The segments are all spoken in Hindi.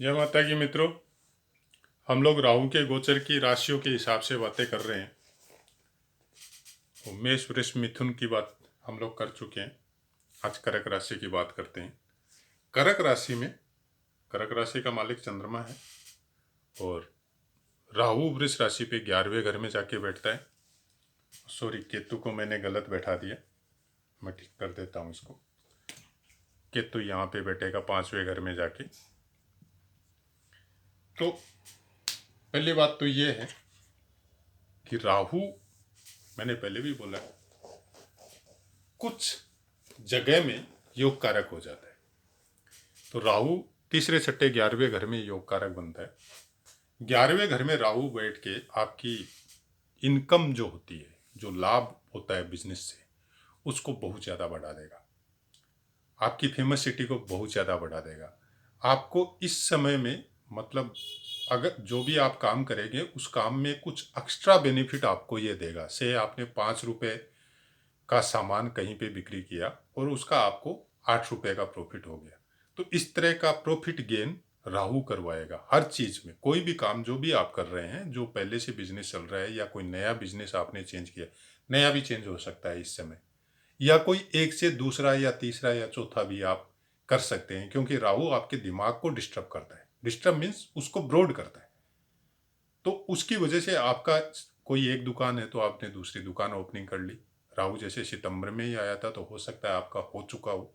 जय माता की मित्रों। हम लोग राहु के गोचर की राशियों के हिसाब से बातें कर रहे हैं। तो मेष वृष मिथुन की बात हम लोग कर चुके हैं। आज कर्क राशि की बात करते हैं। कर्क राशि का मालिक चंद्रमा है और राहु वृष राशि पे 11वें घर में जाके बैठता है। सॉरी, केतु को मैंने गलत बैठा दिया, मैं ठीक कर देता हूँ इसको। केतु यहाँ पे बैठेगा 5वें घर में जाके। तो पहली बात तो ये है कि राहु, मैंने पहले भी बोला, कुछ जगह में योग कारक हो जाता है। तो राहु तीसरे छठे 11वें घर में योग कारक बनता है। 11वें घर में राहु बैठ के आपकी इनकम जो होती है, जो लाभ होता है बिजनेस से, उसको बहुत ज़्यादा बढ़ा देगा। आपकी फेमसिटी को बहुत ज़्यादा बढ़ा देगा। आपको इस समय में मतलब अगर जो भी आप काम करेंगे उस काम में कुछ एक्स्ट्रा बेनिफिट आपको ये देगा। से आपने 5 रुपये का सामान कहीं पे बिक्री किया और उसका आपको 8 रुपये का प्रॉफिट हो गया। तो इस तरह का प्रॉफिट गेन राहु करवाएगा हर चीज़ में। कोई भी काम जो भी आप कर रहे हैं, जो पहले से बिजनेस चल रहा है या कोई नया बिजनेस आपने चेंज किया, नया भी चेंज हो सकता है इस समय, या कोई एक से दूसरा या तीसरा या चौथा भी आप कर सकते हैं, क्योंकि राहु आपके दिमाग को डिस्टर्ब करता है। डिस्टर्ब मीन्स उसको ब्रॉड करता है। तो उसकी वजह से आपका कोई एक दुकान है तो आपने दूसरी दुकान ओपनिंग कर ली। राहु जैसे सितंबर में ही आया था तो हो सकता है आपका हो चुका हो,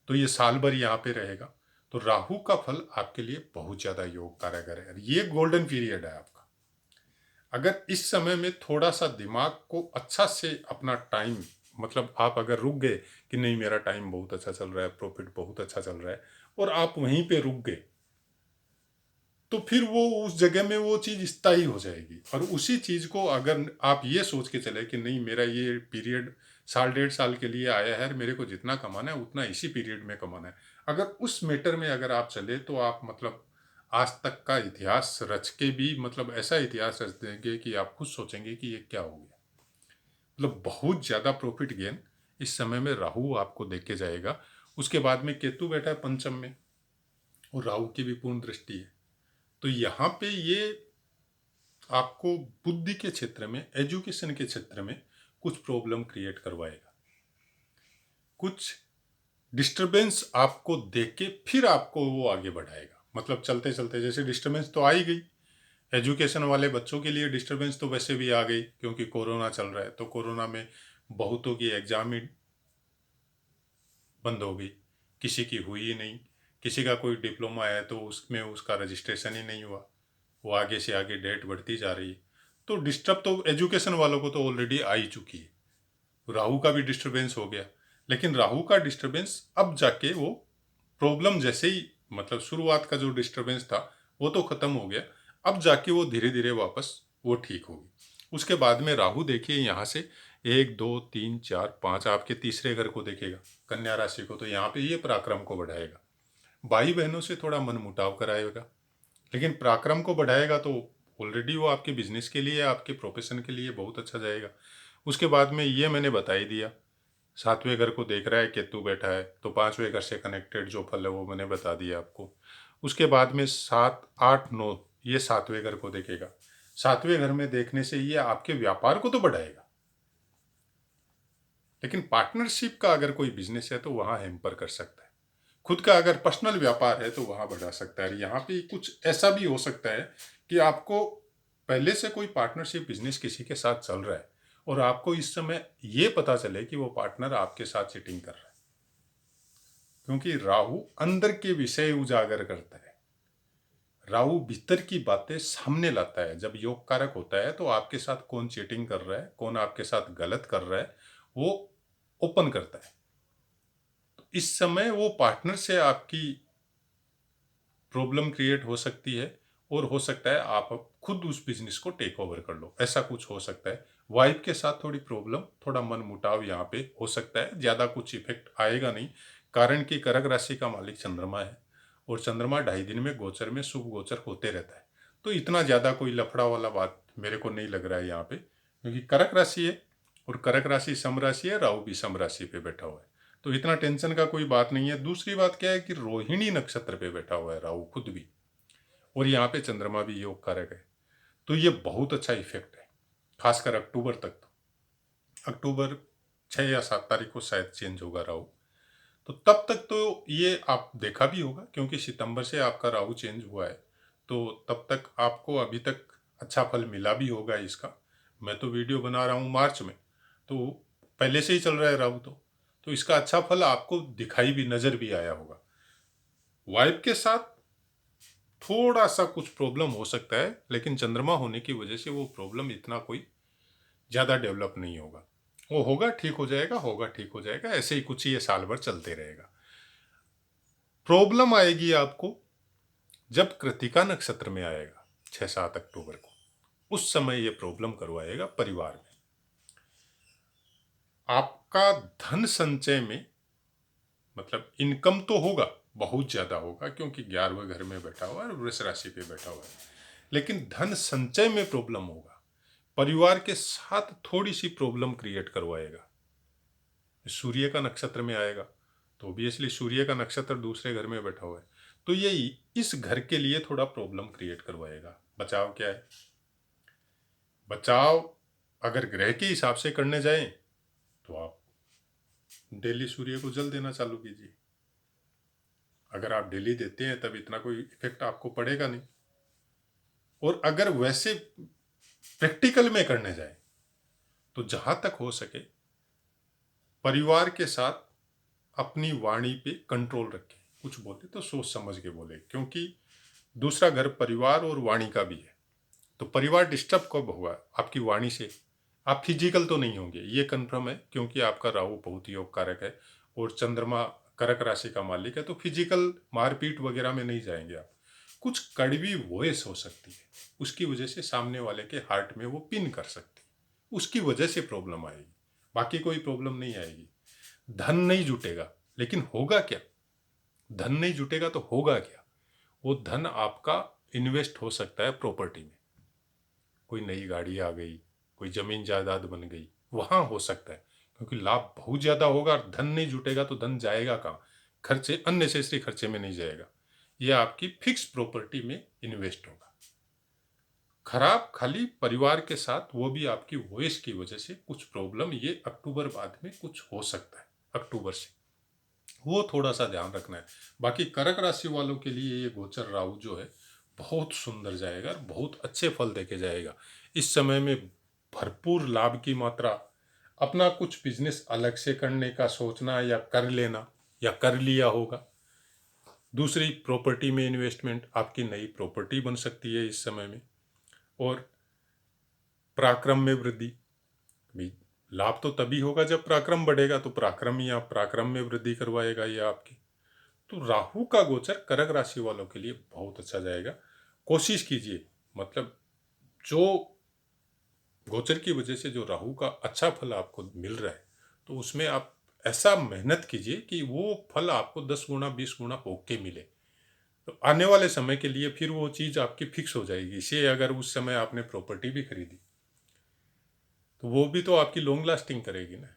तो ये साल भर यहाँ पे रहेगा। तो राहु का फल आपके लिए बहुत ज़्यादा योग कारगर है। ये गोल्डन पीरियड है आपका। अगर इस समय में थोड़ा सा दिमाग को अच्छा से अपना टाइम, मतलब आप अगर रुक गए कि नहीं मेरा टाइम बहुत अच्छा चल रहा है, प्रॉफिट बहुत अच्छा चल रहा है, और आप वहीं पे रुक गए, तो फिर वो उस जगह में वो चीज़ स्थायी हो जाएगी। और उसी चीज़ को अगर आप ये सोच के चले कि नहीं मेरा ये पीरियड साल डेढ़ साल के लिए आया है, मेरे को जितना कमाना है उतना इसी पीरियड में कमाना है, अगर उस मैटर में अगर आप चले तो आप मतलब आज तक का इतिहास रच के भी, मतलब ऐसा इतिहास रच देंगे कि आप खुद सोचेंगे कि ये क्या हो गया। मतलब बहुत ज़्यादा प्रॉफिट गेन इस समय में राहु आपको दे के जाएगा। उसके बाद में केतु बैठा है पंचम में और राहु की भी पूर्ण दृष्टि है। तो यहाँ पे ये आपको बुद्धि के क्षेत्र में, एजुकेशन के क्षेत्र में कुछ प्रॉब्लम क्रिएट करवाएगा। कुछ डिस्टरबेंस आपको देख के फिर आपको वो आगे बढ़ाएगा। मतलब चलते चलते जैसे डिस्टरबेंस तो आ ही गई, एजुकेशन वाले बच्चों के लिए डिस्टरबेंस तो वैसे भी आ गई, क्योंकि कोरोना चल रहा है। तो कोरोना में बहुतों की एग्जाम ही बंद हो गई, किसी की हुई ही नहीं। किसी का कोई डिप्लोमा है तो उसमें उसका रजिस्ट्रेशन ही नहीं हुआ, वो आगे से आगे डेट बढ़ती जा रही है। तो डिस्टर्ब तो एजुकेशन वालों को तो ऑलरेडी आ ही चुकी है। राहु का भी डिस्टरबेंस हो गया, लेकिन राहु का डिस्टरबेंस अब जाके वो प्रॉब्लम जैसे ही, मतलब शुरुआत का जो डिस्टरबेंस था वो तो खत्म हो गया, अब जाके वो धीरे धीरे वापस वो ठीक होगी। उसके बाद में राहु देखिए यहाँ से 1 2 3 4 5 आपके तीसरे घर को देखेगा, कन्या राशि को। तो यहाँ पे ये पराक्रम को बढ़ाएगा, भाई बहनों से थोड़ा मन मुटाव कराएगा, लेकिन पराक्रम को बढ़ाएगा तो ऑलरेडी वो आपके बिजनेस के लिए, आपके प्रोफेशन के लिए बहुत अच्छा जाएगा। उसके बाद में ये मैंने बता ही दिया, 7वें घर को देख रहा है, केतु बैठा है, तो 5वें घर से कनेक्टेड जो फल है वो मैंने बता दिया आपको। उसके बाद में 7 8 9 ये 7वें घर को देखेगा। 7वें घर में देखने से ये आपके व्यापार को तो बढ़ाएगा, लेकिन पार्टनरशिप का अगर कोई बिजनेस है तो वहाँ हैम्पर कर सकता है। खुद का अगर पर्सनल व्यापार है तो वहाँ बढ़ा सकता है। यहाँ पे कुछ ऐसा भी हो सकता है कि आपको पहले से कोई पार्टनरशिप बिजनेस किसी के साथ चल रहा है और आपको इस समय ये पता चले कि वो पार्टनर आपके साथ चीटिंग कर रहा है, क्योंकि राहु अंदर के विषय उजागर करता है। राहु भीतर की बातें सामने लाता है। जब योग कारक होता है तो आपके साथ कौन चीटिंग कर रहा है, कौन आपके साथ गलत कर रहा है, वो ओपन करता है। तो इस समय वो पार्टनर से आपकी प्रॉब्लम क्रिएट हो सकती है, और हो सकता है आप खुद उस बिजनेस को टेक ओवर कर लो, ऐसा कुछ हो सकता है। वाइफ के साथ थोड़ी प्रॉब्लम, थोड़ा मन मुटाव यहाँ पे हो सकता है, ज़्यादा कुछ इफेक्ट आएगा नहीं, कारण कि कर्क राशि का मालिक चंद्रमा है और चंद्रमा 2.5 दिन में गोचर में शुभ गोचर होते रहता है। तो इतना ज़्यादा कोई लफड़ा वाला बात मेरे को नहीं लग रहा है यहाँ पे, क्योंकि कर्क राशि है और कर्क राशि सम राशि है, राहु भी सम राशि पे बैठा हुआ है। तो इतना टेंशन का कोई बात नहीं है। दूसरी बात क्या है कि रोहिणी नक्षत्र पे बैठा हुआ है राहु खुद भी, और यहाँ पे चंद्रमा भी योग कारक है, तो ये बहुत अच्छा इफेक्ट है, खासकर अक्टूबर तक। तो अक्टूबर 6 या 7 तारीख को शायद चेंज होगा राहु, तो तब तक तो ये आप देखा भी होगा, क्योंकि सितंबर से आपका राहु चेंज हुआ है, तो तब तक आपको अभी तक अच्छा फल मिला भी होगा इसका। मैं तो वीडियो बना रहा हूँ मार्च में, तो पहले से ही चल रहा है राहु, तो इसका अच्छा फल आपको दिखाई भी, नजर भी आया होगा। वाइफ के साथ थोड़ा सा कुछ प्रॉब्लम हो सकता है, लेकिन चंद्रमा होने की वजह से वो प्रॉब्लम इतना कोई ज़्यादा डेवलप नहीं होगा। वो होगा ठीक हो जाएगा, होगा ठीक हो जाएगा, ऐसे ही कुछ ये साल भर चलते रहेगा। प्रॉब्लम आएगी आपको जब कृतिका नक्षत्र में आएगा 6-7 अक्टूबर को, उस समय ये प्रॉब्लम करवाएगा परिवार में। आपका धन संचय में, मतलब इनकम तो होगा, बहुत ज्यादा होगा, क्योंकि 11वें घर में बैठा हुआ है और वृष राशि पे बैठा हुआ है, लेकिन धन संचय में प्रॉब्लम होगा। परिवार के साथ थोड़ी सी प्रॉब्लम क्रिएट करवाएगा। सूर्य का नक्षत्र में आएगा तो ऑब्वियसली सूर्य का नक्षत्र दूसरे घर में बैठा हुआ है, तो ये इस घर के लिए थोड़ा प्रॉब्लम क्रिएट करवाएगा। बचाव क्या है? बचाव अगर ग्रह के हिसाब से करने जाएं तो आप डेली सूर्य को जल देना चालू कीजिए। अगर आप डेली देते हैं तब इतना कोई इफेक्ट आपको पड़ेगा नहीं। और अगर वैसे प्रैक्टिकल में करने जाए तो जहां तक हो सके परिवार के साथ अपनी वाणी पे कंट्रोल रखें। कुछ बोले तो सोच समझ के बोले, क्योंकि दूसरा घर परिवार और वाणी का भी है। तो परिवार डिस्टर्ब कब होगा? आपकी वाणी से। आप फिजिकल तो नहीं होंगे, ये कंफर्म है, क्योंकि आपका राहु बहुत योग कारक है और चंद्रमा कर्क राशि का मालिक है, तो फिजिकल मारपीट वगैरह में नहीं जाएंगे आप। कुछ कड़वी वॉइस हो सकती है, उसकी वजह से सामने वाले के हार्ट में वो पिन कर सकती है, उसकी वजह से प्रॉब्लम आएगी, बाकी कोई प्रॉब्लम नहीं आएगी। धन नहीं जुटेगा, लेकिन होगा क्या? धन नहीं जुटेगा तो होगा क्या? वो धन आपका इन्वेस्ट हो सकता है प्रॉपर्टी में। कोई नई गाड़ी आ गई, कोई जमीन जायदाद बन गई, वहां हो सकता है, क्योंकि लाभ बहुत ज्यादा होगा और धन नहीं जुटेगा तो धन जाएगा कहाँ? खर्चे, अननेसेसरी खर्चे में नहीं जाएगा, ये आपकी फिक्स प्रॉपर्टी में इन्वेस्ट होगा। खराब खाली परिवार के साथ, वो भी आपकी वॉइस की वजह से कुछ प्रॉब्लम ये अक्टूबर बाद में कुछ हो सकता है, अक्टूबर से, वो थोड़ा सा ध्यान रखना है। बाकी कर्क राशि वालों के लिए ये गोचर राहु जो है बहुत सुंदर जाएगा और बहुत अच्छे फल देके जाएगा। इस समय में भरपूर लाभ की मात्रा, अपना कुछ बिजनेस अलग से करने का सोचना या कर लेना या कर लिया होगा। दूसरी प्रॉपर्टी में इन्वेस्टमेंट, आपकी नई प्रॉपर्टी बन सकती है इस समय में। और पराक्रम में वृद्धि भी, लाभ तो तभी होगा जब पराक्रम बढ़ेगा, तो पराक्रम ही आप पराक्रम में वृद्धि करवाएगा ये आपकी। तो राहु का गोचर कर्क राशि वालों के लिए बहुत अच्छा जाएगा। कोशिश कीजिए, मतलब जो गोचर की वजह से जो राहु का अच्छा फल आपको मिल रहा है, तो उसमें आप ऐसा मेहनत कीजिए कि वो फल आपको 10 गुना 20 गुना होके मिले। तो आने वाले समय के लिए फिर वो चीज़ आपकी फिक्स हो जाएगी। इसे अगर उस समय आपने प्रॉपर्टी भी खरीदी तो वो भी तो आपकी लॉन्ग लास्टिंग करेगी ना,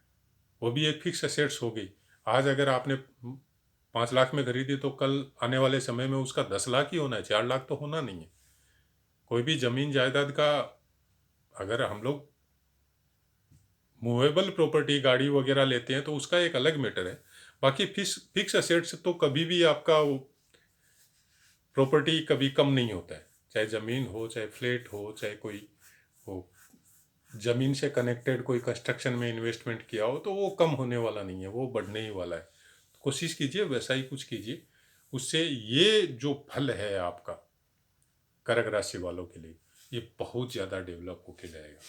वो भी एक फिक्स एसेट्स हो गई। आज अगर आपने 5 लाख में खरीदी तो कल आने वाले समय में उसका 10 लाख ही होना है, 4 लाख तो होना नहीं है। कोई भी जमीन जायदाद का, अगर हम लोग मूवेबल प्रॉपर्टी गाड़ी वगैरह लेते हैं तो उसका एक अलग मैटर है। बाकी फिक्स एसेट्स तो कभी भी आपका प्रॉपर्टी कभी कम नहीं होता है, चाहे ज़मीन हो, चाहे फ्लैट हो, चाहे कोई हो, ज़मीन से कनेक्टेड कोई कंस्ट्रक्शन में इन्वेस्टमेंट किया हो तो वो कम होने वाला नहीं है, वो बढ़ने ही वाला है। कोशिश कीजिए वैसा ही कुछ कीजिए, उससे ये जो फल है आपका कर्क राशि वालों के लिए ये बहुत ज़्यादा डेवलप होके जाएगा।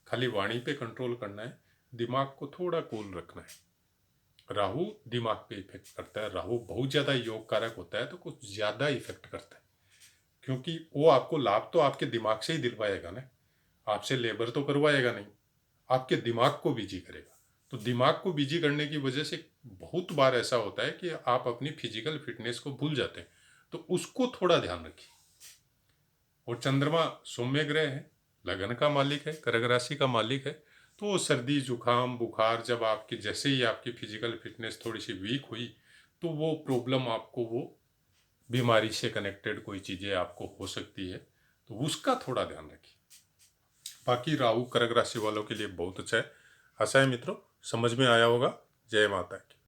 खाली वाणी पे कंट्रोल करना है, दिमाग को थोड़ा कूल रखना है। राहु दिमाग पे इफेक्ट करता है, राहु बहुत ज़्यादा योग कारक होता है तो कुछ ज़्यादा इफेक्ट करता है, क्योंकि वो आपको लाभ तो आपके दिमाग से ही दिलवाएगा ना, आपसे लेबर तो करवाएगा नहीं, आपके दिमाग को बिजी करेगा। तो दिमाग को बिजी करने की वजह से बहुत बार ऐसा होता है कि आप अपनी फिजिकल फिटनेस को भूल जाते हैं, तो उसको थोड़ा ध्यान रखिए। और चंद्रमा सौम्य ग्रह है, लगन का मालिक है, कर्क राशि का मालिक है, तो सर्दी जुकाम बुखार जब आपकी जैसे ही आपकी फिजिकल फिटनेस थोड़ी सी वीक हुई तो वो प्रॉब्लम आपको वो बीमारी से कनेक्टेड कोई चीज़ें आपको हो सकती है, तो उसका थोड़ा ध्यान रखिए। बाकी राहु कर्क राशि वालों के लिए बहुत अच्छा है। आशा है मित्रों समझ में आया होगा। जय माता की।